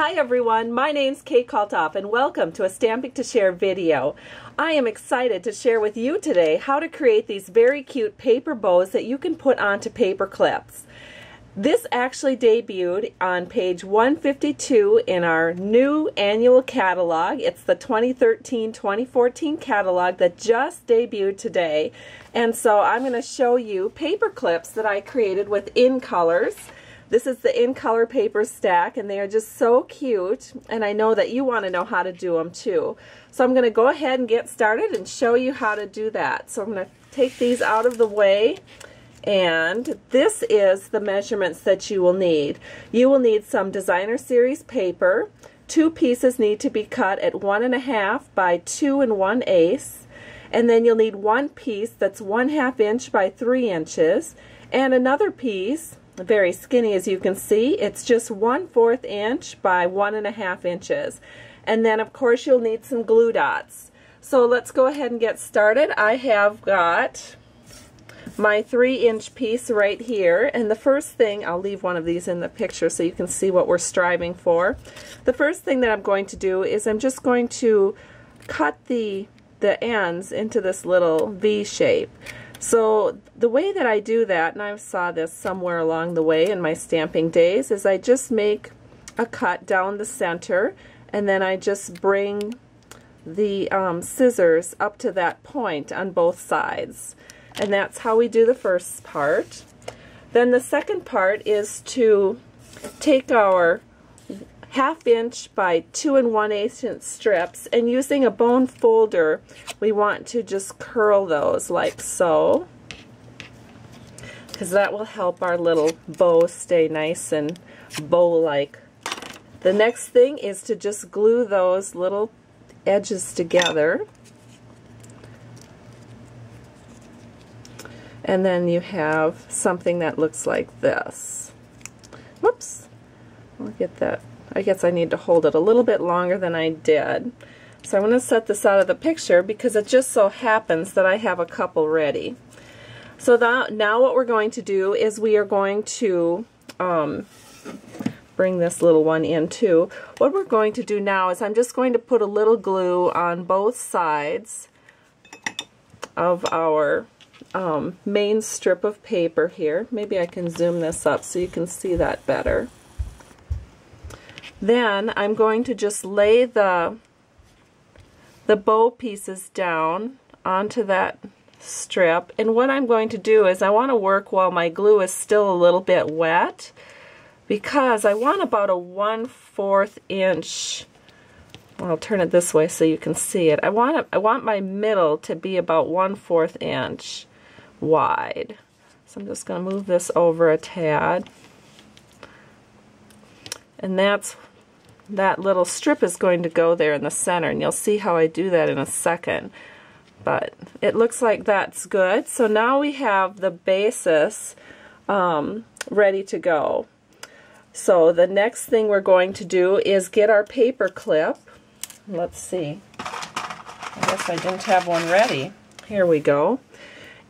Hi everyone, my name's Kate Kalthoff and welcome to a Stamping to Share video. I am excited to share with you today how to create these very cute paper bows that you can put onto paper clips. This actually debuted on page 152 in our new annual catalog. It's the 2013-2014 catalog that just debuted today. And so I'm going to show you paper clips that I created with In Colors. This is the In Color paper stack, and they are just so cute, and I know that you want to know how to do them too. So I'm going to go ahead and get started and show you how to do that. So I'm going to take these out of the way, and this is the measurements that you will need. You will need some designer series paper. 2 pieces need to be cut at 1.5 by 2 1/8, and then you'll need 1 piece that's 1/2 inch by 3 inches, and another piece, very skinny as you can see, it's just 1/4 inch by 1.5 inches. And then of course you'll need some glue dots. So let's go ahead and get started. I have got my 3-inch piece right here, and the first thing, I'll leave one of these in the picture so you can see what we're striving for. The first thing that I'm going to do is I'm just going to cut the ends into this little V shape. So the way that I do that, and I saw this somewhere along the way in my stamping days, is I just make a cut down the center, and then I just bring the scissors up to that point on both sides. And that's how we do the first part. Then the second part is to take our 1/2 inch by 2 1/8 inch strips, and using a bone folder we want to just curl those like so, because that will help our little bow stay nice and bow-like. The next thing is to just glue those little edges together, and then you have something that looks like this. Whoops, I'll get that. I guess I need to hold it a little bit longer than I did. So I'm going to set this out of the picture because it just so happens that I have a couple ready. So now what we're going to do is we are going to bring this little one in too. What we're going to do now is I'm just going to put a little glue on both sides of our main strip of paper here. Maybe I can zoom this up so you can see that better. Then I'm going to just lay the bow pieces down onto that strip, and what I'm going to do is I want to work while my glue is still a little bit wet, because I want about a 1/4 inch, well, I'll turn it this way so you can see it. I want my middle to be about 1/4 inch wide. So I'm just going to move this over a tad, and that little strip is going to go there in the center, and you'll see how I do that in a second. But it looks like that's good. So now we have the basis ready to go. So the next thing we're going to do is get our paper clip. Let's see. I guess I didn't have one ready. Here we go.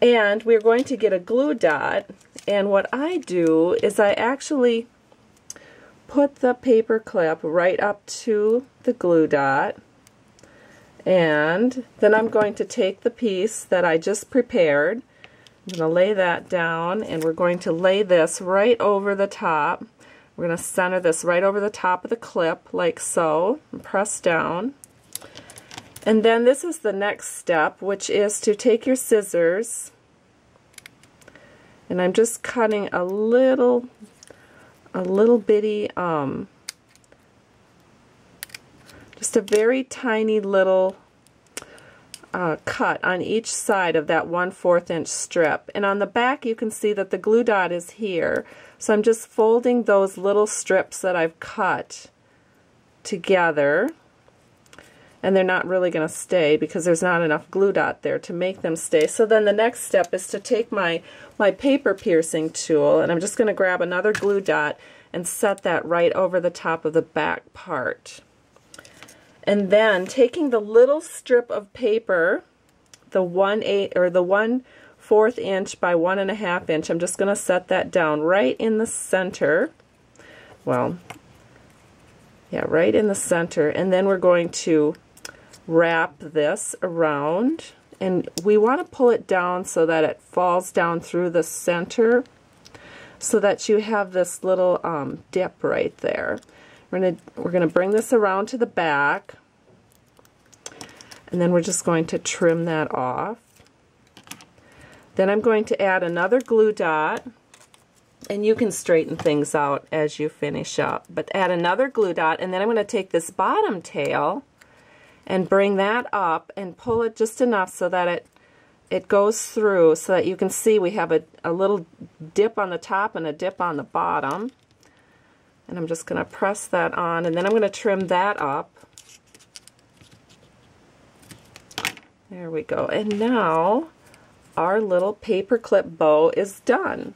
And we're going to get a glue dot. And what I do is I actually put the paper clip right up to the glue dot, and then I'm going to take the piece that I just prepared. I'm going to lay that down, and we're going to lay this right over the top. We're going to center this right over the top of the clip like so, and press down. And then this is the next step, which is to take your scissors, and I'm just cutting a little bitty, just a very tiny little cut on each side of that 1/4 inch strip. And on the back you can see that the glue dot is here. So I'm just folding those little strips that I've cut together. And they're not really going to stay because there's not enough glue dot there to make them stay. So then the next step is to take my paper piercing tool, and I'm just going to grab another glue dot and set that right over the top of the back part. And then taking the little strip of paper, the 1/4 inch by 1.5 inch, I'm just going to set that down right in the center. Well, Yeah, right in the center. And then we're going to wrap this around, and we want to pull it down so that it falls down through the center so that you have this little dip right there. We're gonna bring this around to the back, and then we're just going to trim that off. Then I'm going to add another glue dot, and you can straighten things out as you finish up, but add another glue dot, and then I'm going to take this bottom tail and bring that up and pull it just enough so that it goes through, so that you can see we have a little dip on the top and a dip on the bottom. And I'm just going to press that on, and then I'm going to trim that up. There we go. And now our little paper clip bow is done.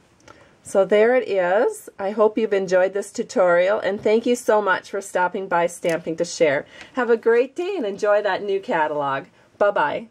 So there it is. I hope you've enjoyed this tutorial, and thank you so much for stopping by Stamping to Share. Have a great day and enjoy that new catalog. Bye-bye.